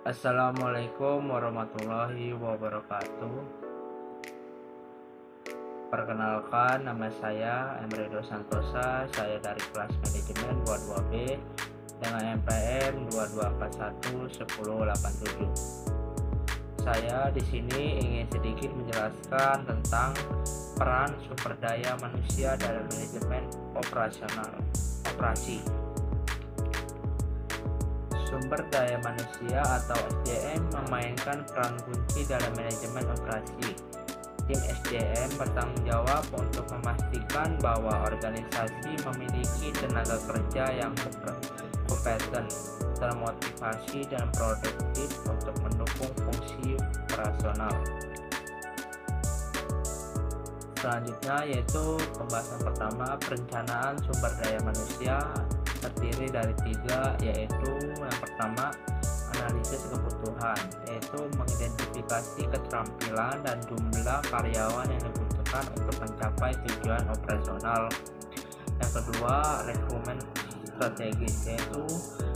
Assalamualaikum warahmatullahi wabarakatuh. Perkenalkan, nama saya Emredo Santosa. Saya dari kelas manajemen 22B dengan NPM 22411087. Saya di sini ingin sedikit menjelaskan tentang peran sumber daya manusia dalam manajemen operasi. Sumber daya manusia atau SDM memainkan peran kunci dalam manajemen operasi. Tim SDM bertanggung jawab untuk memastikan bahwa organisasi memiliki tenaga kerja yang kompeten, termotivasi, dan produktif untuk mendukung fungsi operasional. Selanjutnya yaitu pembahasan pertama, perencanaan sumber daya manusia terdiri dari 3, yaitu yang pertama analisis kebutuhan, yaitu mengidentifikasi keterampilan dan jumlah karyawan yang dibutuhkan untuk mencapai tujuan operasional. Yang kedua, rekrutmen strategis, yaitu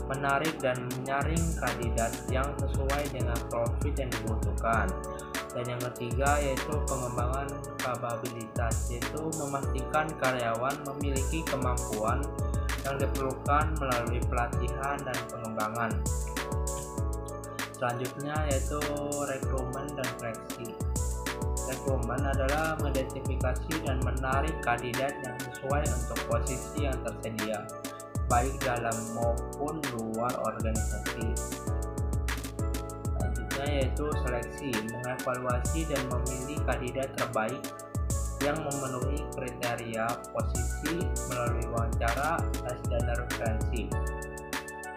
menarik dan menyaring kandidat yang sesuai dengan profil yang dibutuhkan. Dan yang ketiga yaitu pengembangan kapabilitas, yaitu memastikan karyawan memiliki kemampuan yang diperlukan melalui pelatihan dan pengembangan. Selanjutnya yaitu rekrutmen dan seleksi. Rekrutmen adalah mengidentifikasi dan menarik kandidat yang sesuai untuk posisi yang tersedia, baik dalam maupun luar organisasi. Selanjutnya yaitu seleksi, mengevaluasi dan memilih kandidat terbaik yang memenuhi kriteria posisi melalui wawancara, tes, dan referensi.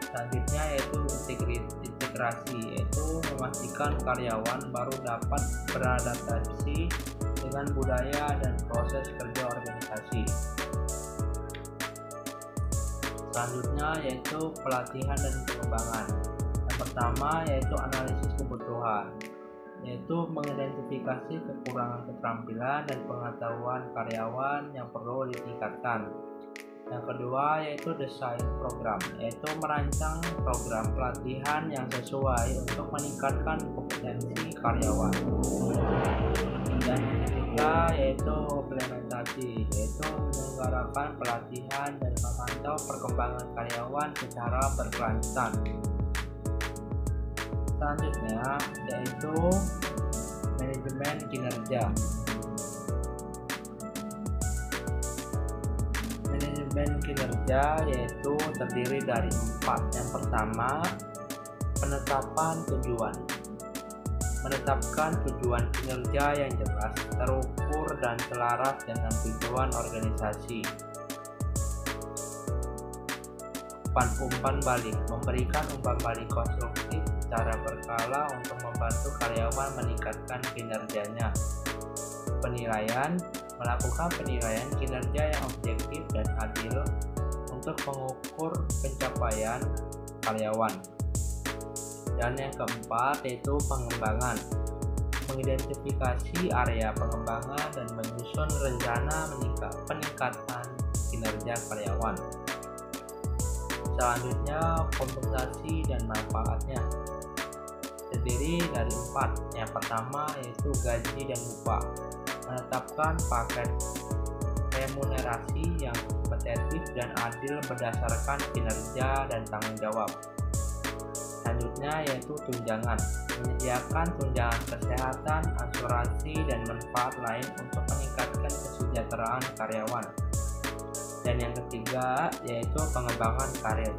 Selanjutnya yaitu integrasi, yaitu memastikan karyawan baru dapat beradaptasi dengan budaya dan proses kerja organisasi. Selanjutnya yaitu pelatihan dan pengembangan. Yang pertama yaitu analisis kebutuhan, yaitu mengidentifikasi kekurangan keterampilan dan pengetahuan karyawan yang perlu ditingkatkan. Yang kedua yaitu desain program, yaitu merancang program pelatihan yang sesuai untuk meningkatkan kompetensi karyawan. Dan yang ketiga yaitu implementasi, yaitu menyelenggarakan pelatihan dan memantau perkembangan karyawan secara berkelanjutan. Selanjutnya yaitu manajemen kinerja. Manajemen kinerja yaitu terdiri dari 4. Yang pertama, penetapan tujuan. Menetapkan tujuan kinerja yang jelas, terukur, dan selaras dengan tujuan organisasi. Umpan balik, memberikan umpan balik konstruktif secara berkala untuk membantu karyawan meningkatkan kinerjanya. Penilaian, melakukan penilaian kinerja yang objektif dan adil untuk mengukur pencapaian karyawan. Dan yang keempat yaitu pengembangan, mengidentifikasi area pengembangan dan menyusun rencana peningkatan kinerja karyawan. Selanjutnya kompensasi dan manfaatnya terdiri dari 4. Yang pertama yaitu gaji dan upah, menetapkan paket remunerasi yang kompetitif dan adil berdasarkan kinerja dan tanggung jawab. Selanjutnya yaitu tunjangan, menyediakan tunjangan kesehatan, asuransi, dan manfaat lain untuk meningkatkan kesejahteraan karyawan. Dan yang ketiga yaitu pengembangan karir,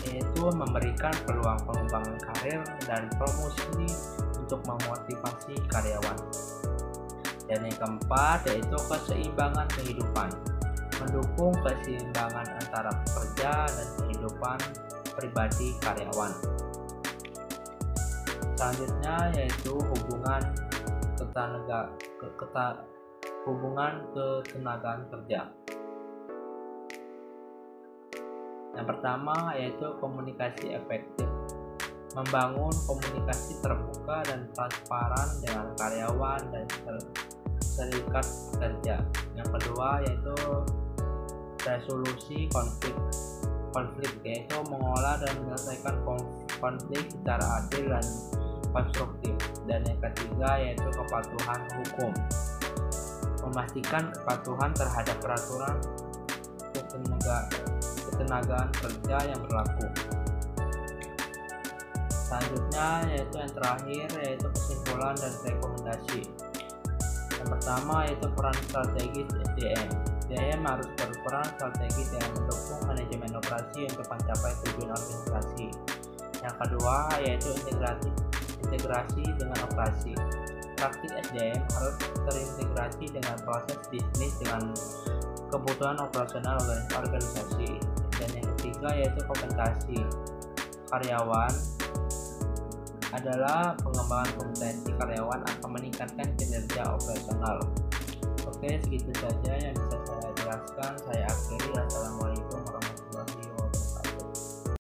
yaitu memberikan peluang pengembangan karir dan promosi untuk memotivasi karyawan. Dan yang keempat yaitu keseimbangan kehidupan, mendukung keseimbangan antara pekerja dan kehidupan pribadi karyawan. Selanjutnya yaitu hubungan ketenagaan kerja. Yang pertama yaitu komunikasi efektif, membangun komunikasi terbuka dan transparan dengan karyawan dan serikat kerja. Yang kedua yaitu resolusi konflik, yaitu mengolah dan menyelesaikan konflik secara adil dan konstruktif. Dan yang ketiga yaitu kepatuhan hukum, memastikan kepatuhan terhadap peraturan ketenagaan kerja yang berlaku. Selanjutnya yaitu yang terakhir yaitu kesimpulan dan rekomendasi. Yang pertama yaitu peran strategis SDM. SDM harus berperan strategis dalam mendukung manajemen operasi untuk mencapai tujuan organisasi. Yang kedua yaitu integrasi dengan operasi. Praktik SDM harus terintegrasi dengan proses bisnis dengan kebutuhan operasional organisasi. Dan yang ketiga yaitu kompensasi karyawan adalah pengembangan kompetensi karyawan akan meningkatkan kinerja operasional. Oke, segitu saja yang bisa saya jelaskan. Saya akhiri. Assalamualaikum.